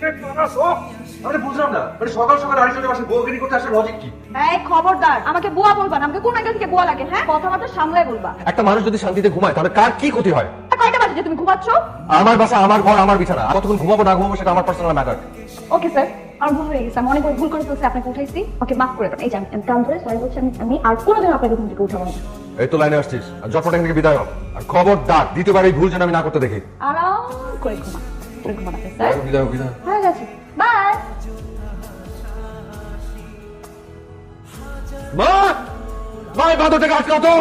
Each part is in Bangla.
আমি বুঝলাম না, মানে সকাল সকাল আরেকজনের বাসায় বউগিরি করতে আসার লজিক কি? এই খবরদার, আমাকে বুয়া বলবা না। আমাকে কোন অ্যাঙ্গেল থেকে বুয়া লাগে? হ্যাঁ, কথাবার্তা সামলায় বলবা। একটা মানুষ যদি শান্তিতে ঘুমায় তাহলে কার কি ক্ষতি হয়? কয়টা বাজে যে তুমি ঘুমাচ্ছ? আমার বাসা, আমার ঘর, আমার বিছানা। কতক্ষণ ঘুমাবো না ঘুমাবো সেটা আমার পার্সোনাল ম্যাটার। ওকে স্যার, আমার ভুল হয়ে গেছে। আমি অনেক বড় ভুল করে ফেলছি, আপনাকে উঠাইছি। ওকে মাফ করে দেন। এই যে আমি কাম করে সরি বলছি। আমি আর কোনোদিন আপনাকে ঘুম থেকে উঠাবো না। এই তো লাইনে আসছিস, জটপট এখান থেকে বিদায় হ। আর খবরদার দ্বিতীয়বার এই ভুল যেন আমি না করতে দেখি। আরাম করে ঘুমা, করে ঘুমান আপনি স্যার। বিদায় বিদায়। হয়ে গেছে, বাই। মা, মা এই বাদরটাকে আটকাও তো।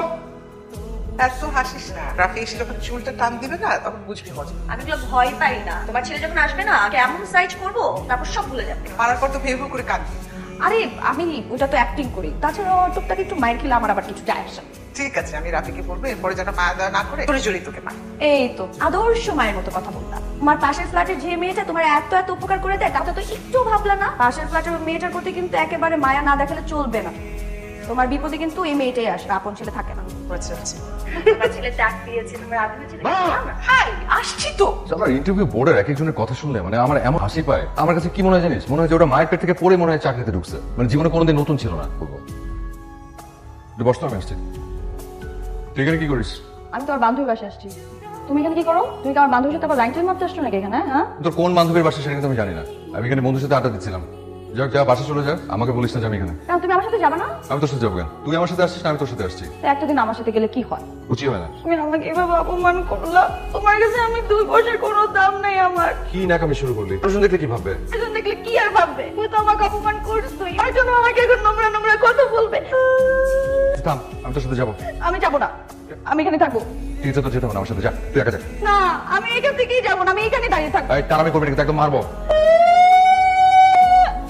এত হাসিস না, রাফি এসে যখন চুলটা টান দিবে না তখন বুঝবি মজা। আমি এগুলো ভয় পাই না। তোমার ছেলে যখন আসবে না, কেমন সাইজ করবো, তারপর সব ভুলে যাবে। মারার পর তো ভেউ করে কাঁদবি। আরে আমি ওটা তো অ্যাক্টিং করি, তাছাড়া টুকটাক একটু মাইর খেলে আমার আবার কিছু যায় আসে না। ঠিক আছে, আমি রাফিকে বলবো এরপরে যেন মায়া দেওয়া না করে জোরে জোরে তোকে মা। এই তো আদর্শ মায়ের মতো কথা বললাম। তোমার পাশের ফ্ল্যাটের যে মেয়েটা তোমার এত এত উপকার করে দেয়, তাতে তো একটু ভাবলা না? পাশের ফ্ল্যাটের মেয়েটার প্রতি কিন্তু একেবারে মায়া না দেখালে চলবে না। তোমার বিপদে কিন্তু এই মেয়েটাই আসে, আপন ছেলে থাকে না। আচ্ছা আচ্ছা, তোমার ছেলে ডাক দিয়েছে, তোমার আদরের ছেলে। হাই, আসছি তো। আমার ইন্টারভিউ বোর্ডের এক একজনের কথা শুনলে মানে আমার এমন হাসি পায়। আমার কাছে কি মনে হয় জানিস, মনে হয় যে ওটা মায়ের পেট থেকে পড়ে মনে হয় চাকরিতে ঢুকছে। মানে জীবনে কোনোদিন নতুন ছিল না। বলবো বসতো আমি আসছি। তুই এখানে কি করিস? আমি তোমার বান্ধবীর বাসায় আসছি। তুমি এখানে কি করো? তুমি কি আমার বান্ধবীর সাথে আবার লাইন টাইম মারতে আসছো নাকি এখানে? হ্যাঁ, তোর কোন বান্ধবীর বাসা সেটা কিন্তু আমি জানি না। আমি এখানে বন্ধুর সাথে আড্ডা দিচ্ছিলাম। যাক, যা বাসা চলে যা, আমাকে বলিস না যে আমি এখানে। কেন তুমি আমার সাথে যাবে না? আমি তোর সাথে যাবো কেন? তুই আমার সাথে আসছিস না আমি তোর সাথে আসছি? তো একটা দিন আমার সাথে গেলে কি হয়? উচিত হয় না। তুমি আমাকে এভাবে অপমান করলা। তোমার কাছে আমি 2 পয়সার কোনো দাম নাই আমার। কি নাকামি শুরু করলি? প্রশ্ন দেখলে কি ভাববে? এখন দেখলে কি আর ভাববে? তুই তো আমাকে অপমান করছিস, আর জন্য আমাকে এখন নোংরা নোংরা কথা বলবে। থাম, আমি তোর সাথে যাবো। আমি যাবো না, আমি এখানে থাকবো। তুই তো যেতে হবে না আমার সাথে, যা তুই একা যা। না, আমি এখান থেকেই যাবো না, আমি এখানে দাঁড়িয়ে থাকবো। এই তার আমি করবি না, কিন্তু একদম মারবো।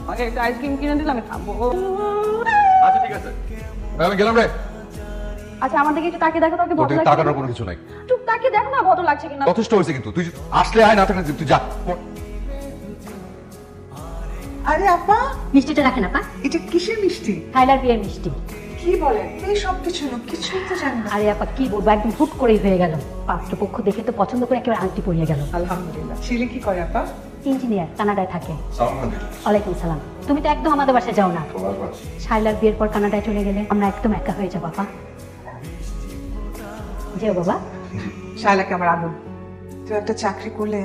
আমাকে একটা আইসক্রিম কিনে দিলে আমি খাবো। আচ্ছা ঠিক আছে, আমি গেলাম রে। আচ্ছা আমার দিকে একটু তাকিয়ে দেখো তো, কি তোর ভদ্র দিকে লাগছে? তাকানোর কোনো কিছু নাই। একটু তাকিয়ে দেখো না, ভদ্র লাগছে কিনা। যথেষ্ট হয়েছে কিন্তু, তুই আসলে আয়, না থাকলে তুই যা। আরে আপা, মিষ্টিটা রাখেন আপা। এটা কিসের মিষ্টি? থাইলার বিয়ের মিষ্টি। কি বলেন? এই সব কিছু কিছুই তো জানি না। আরে আপা কি বলবো, একদম হুট করেই হয়ে গেল। পাত্রপক্ষ দেখে তো পছন্দ করে একেবারে আংটি পরিয়ে গেল। আলহামদুলিল্লাহ। ছেলে কি করে আপা? ইঞ্জিনিয়ার, কানাডায় থাকে। ওয়ালাইকুম সালাম। তুমি তো একদম আমাদের বাসায় যাও না। শাইলার বিয়ের পর কানাডায় চলে গেলে আমরা একদম একা হয়ে যাবো আপা। যেও বাবা। শায়লাকে আমার আনন্দ। তুই একটা চাকরি করলে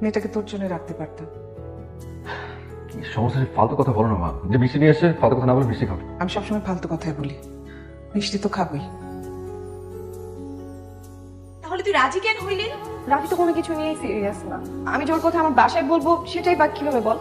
মেয়েটাকে তোর জন্য রাখতে পারতাম। সমস্যা ফালতু কথা বলো না মা, যে মিষ্টি নিয়ে এসে ফালতু কথা না বলে মিষ্টি খাবে। আমি সবসময় ফালতু কথাই বলি, মিষ্টি তো খাবই। তাহলে তুই রাজি কেন হইলি? রাজি তো কোনো কিছু নিয়েই সিরিয়াস না। আমি তোর কথা আমার বাসায় বলবো, সেটাই বা কিভাবে বল?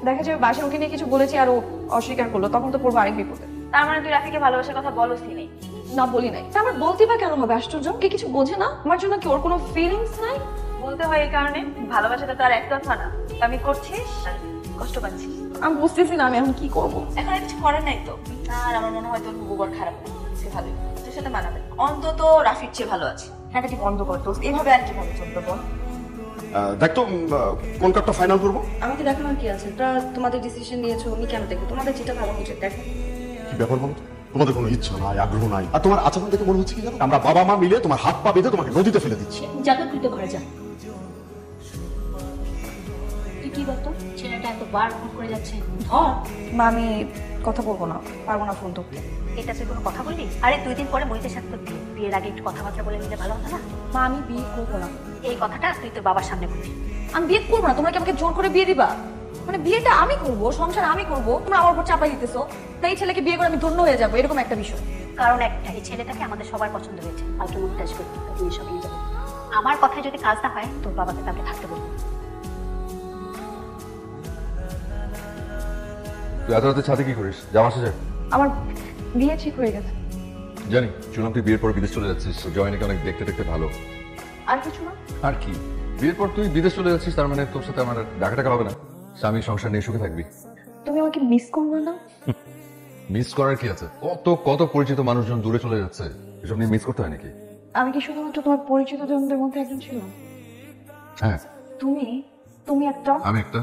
দেখা যাবে বাসায় ওকে নিয়ে কিছু বলেছি আর ও অস্বীকার করলো, তখন তো পড়বো আরেক বিপদে। তার মানে তুই রাফিকে ভালোবাসার কথা বলসি নাই? না, বলি নাই। তা আমার বলতে বা কেন হবে? আশ্চর্য, কে কিছু বোঝে না আমার জন্য? কি ওর কোনো ফিলিংস নাই? বলতে হয় এই কারণে, ভালোবাসাটা তো আর একতরফা না। আমি করছিস, কষ্ট পাচ্ছিস। আমি বুঝতেছি না আমি এখন কি করবো। এখন আর কিছু করার নাই তো। আর আমার মনে হয় তোর গোবর খারাপ না, সে ভালোই, তোর সাথে মানাবে। অন্তত রাফির চেয়ে ভালো আছে। হ্যাঁ, কি বন্ধ কর দোস্ত, এভাবে আর কি ভাবে চলবে বল? দেখ তো কোন কাপটা ফাইনাল করবো? আমাকে দেখানোর কি আছে? এটা তোমাদের ডিসিশন নিয়েছো, আমি কেন দেখবো? তোমাদের যেটা ভালো হচ্ছে দেখো। কি ব্যাপার বলো তো? তোমাদের কোনো ইচ্ছা নাই, আগ্রহ নাই, আর তোমার আচরণ দেখে মনে হচ্ছে কি জানো, আমরা বাবা মা মিলে তোমার হাত পা বেঁধে তোমাকে নদীতে ফেলে দিচ্ছি। যাবে তুই তো ঘরে যা। তুই কি বলতো, ছেলেটা এতবার ফোন করে যাচ্ছে, ধর। মা, আমি কথা বলবো না, পারবো না ফোন ধরতে। এটা তুই কোনো কথা বললি? আরে 2 দিন পরে মহিতের সাথে তোর বিয়ে, বিয়ের আগে একটু কথাবার্তা বলে নিলে ভালো হতো না? মা, আমি বিয়ে করবো না। এই কথাটা তুই তোর বাবার সামনে বলবি। আমি বিয়ে করবো না। তোমরা কি আমাকে জোর করে বিয়ে দিবা? মানে বিয়েটা আমি করবো, সংসার আমি করবো, তোমরা আমার উপর চাপাই দিতেছো। তাই এই ছেলেকে বিয়ে করে আমি ধন্য হয়ে যাবো, এরকম একটা বিষয়। কারণ একটা, এই ছেলেটাকে আমাদের সবার পছন্দ হয়েছে। কালকে মনিটাইজ করতে তুমি সব নিয়ে যাবে। আমার কথায় যদি কাজ না হয়, তোর বাবাকে কালকে থাকতে বলবো। তুই এত রাতে ছাদে কি করিস? যাওয়া আসা যায়। আমার বিয়ে ঠিক হয়ে গেছে। জানি, শুনলাম তুই বিয়ের পর বিদেশ চলে যাচ্ছিস। জয়নিকে অনেক দেখতে দেখতে ভালো। আর কিছু না। আর কি, বিয়ের পর তুই বিদেশ চলে যাচ্ছিস, তার মানে তোর সাথে আমার দেখা টাকা হবে না। স্বামী সংসার নিয়ে সুখে থাকবি। তুমি আমাকে মিস করবে না? মিস করার কি আছে? কত কত পরিচিত মানুষজন দূরে চলে যাচ্ছে, এসব নিয়ে মিস করতে হয় নাকি? আমি কি শুধুমাত্র তোমার পরিচিত জনদের মধ্যে একজন ছিলাম? হ্যাঁ, তুমি তুমি একটা আমি একটা।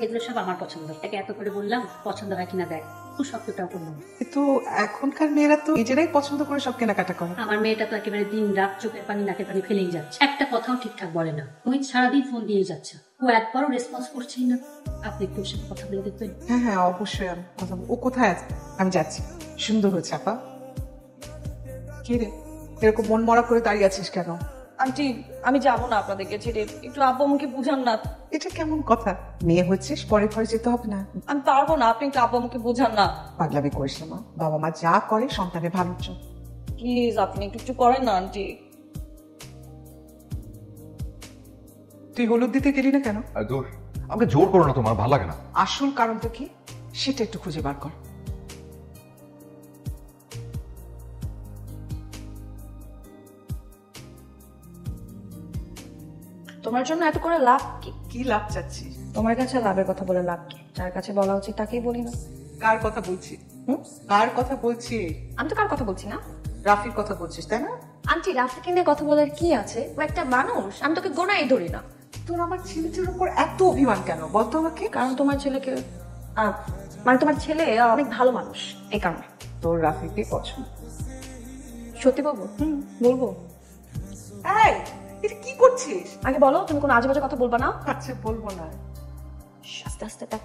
এগুলো সব আমার পছন্দ। তাকে এত করে বললাম, পছন্দ হয় কিনা দেখ। ও শব্দটাও করলো না। কিন্তু এখনকার মেয়েরা তো নিজেরাই পছন্দ করে সব কেনাকাটা করে। আমার মেয়েটা তো একেবারে দিন রাত চোখের পানি নাকের পানি ফেলেই যাচ্ছে, একটা কথাও ঠিকঠাক বলে না। মোহিত সারাদিন ফোন দিয়ে যাচ্ছে, ও একবারও রেসপন্স করছেই না। আপনি একটু ওর সাথে কথা বলে দেখবেন? হ্যাঁ হ্যাঁ, অবশ্যই আমি কথা বলবো। ও কোথায় আছে? আমি যাচ্ছি। সুন্দর হয়েছে আপা। কি রে, এরকম মন মরা করে দাঁড়িয়ে আছিস কেন? আন্টি আমি যাবো না আপনাদেরকে ছেড়ে, একটু আব্বু আমাকে বুঝান না। এটা কেমন কথা? মেয়ে হয়েছিস, পরে ঘরে যেতে হবে না? আমি পারবো না, আপনি একটু আব্বু আমাকে বুঝান না পাগলামি করিস না মা, বাবা মা যা করে সন্তানের ভালোর জন্য। প্লিজ। আপনি একটু একটু করেন না আন্টি। তুই হলুদ দিতে গেলি না কেন? আর দূর, আমাকে জোর করো না, তোমার ভালো লাগে না। আসল কারণটা কি সেটা একটু খুঁজে বার কর। তোমার জন্য এত করে লাভ কি? কি লাভ চাচ্ছিস? তোমার কাছে লাভের কথা বলে লাভ কি? যার কাছে বলা উচিত তাকেই বলি না। কার কথা বলছিস? কার কথা বলছিস? আমি তো কার কথা বলছি না। রাফির কথা বলছিস তাই না? আন্টি রাফিকে নিয়ে কথা বলার কি আছে? ও একটা মানুষ, আমি তোকে গোনাই ধরি না। তোর আমার ছেলেটির উপর এত অভিমান কেন বলতো আমাকে? কারণ তোমার ছেলেকে মানে তোমার ছেলে অনেক ভালো মানুষ, এই কারণে। তোর রাফিকে পছন্দ? সত্যি বলবো? বলবো। এই, এটা কি করছিস? আগে বলো, তুমি কোনো আজেবাজে কথা বলবা না। আচ্ছা বলবো না। আস্তে আস্তে দেখ।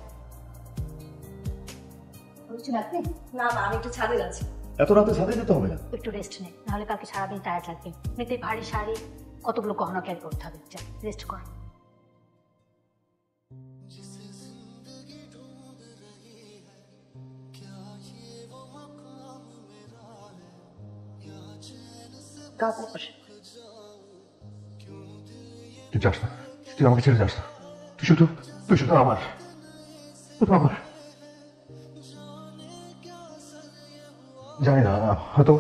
কিছু লাগবে? না না, আমি একটু ছাদে যাচ্ছি। এত রাতে ছাদে যেতে হবে না? একটু রেস্ট নে, নাহলে কালকে সারাদিন টায়ার্ড লাগবে। এমনিতে ভারী শাড়ি, কতগুলো গহনা ক্যারি করতে হবে। রেস্ট কর। তুই যাস না, তুই আমাকে ছেড়ে যাস না। তুই শুধু আমার, শুধু আমার। জানি না, হয়তো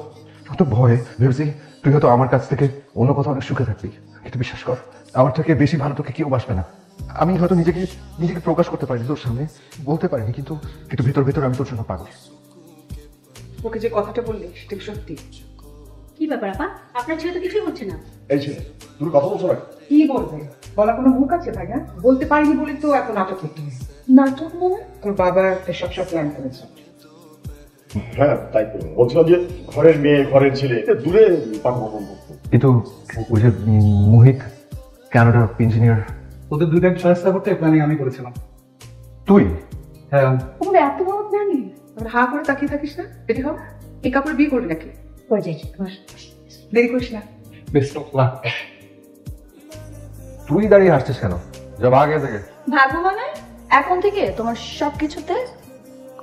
হয়তো ভয়ে ভেবেছি তুই হয়তো আমার কাছ থেকে অন্য কথা অনেক সুখে থাকবি, কিন্তু বিশ্বাস কর আমার থেকে বেশি ভালো তোকে কেউ বাসবে না। আমি হয়তো নিজেকে প্রকাশ করতে পারিনি তোর সামনে, বলতে পারিনি, কিন্তু ভিতর ভিতর আমি তোর জন্য পাগল। ওকে যে কথাটা বললি সেটা কি সত্যি? কি ব্যাপার আপা, আপনার ছেলে তো কিছুই বলছে না। এই ছেলে, তুমি কথা বলছো না? কি বলবে? বলা কোনো মুখ আছে ভাই? না বলতে পারিনি বলে তো এত নাটক করতে হয়। নাটক মানে? তোর বাবা এসব সব প্ল্যান করেছে। হ্যাঁ তাই করবো। বলছিলাম যে ঘরের মেয়ে ঘরের ছেলে এটা দূরে পাঠাবো। কিন্তু ওই যে মোহিত কানাডার ইঞ্জিনিয়ার, ওদের দুইটাকে সহায়তা করতে প্ল্যানিং আমি করেছিলাম। তুই? হ্যাঁ, ওগুলো এত বড় প্ল্যানিং? হা করে তাকিয়ে থাকিস না? এটি হোক এই কাপড় বিয়ে করবি নাকি? করে যাই। দেরি করিস না। Best of luck. তুই দাঁড়িয়ে হাসছিস কেন? যাব আগে থেকে। ভাগ্য মানে এখন থেকে তোমার সবকিছুতে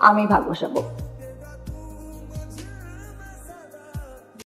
আমি ভাগ বসাবো।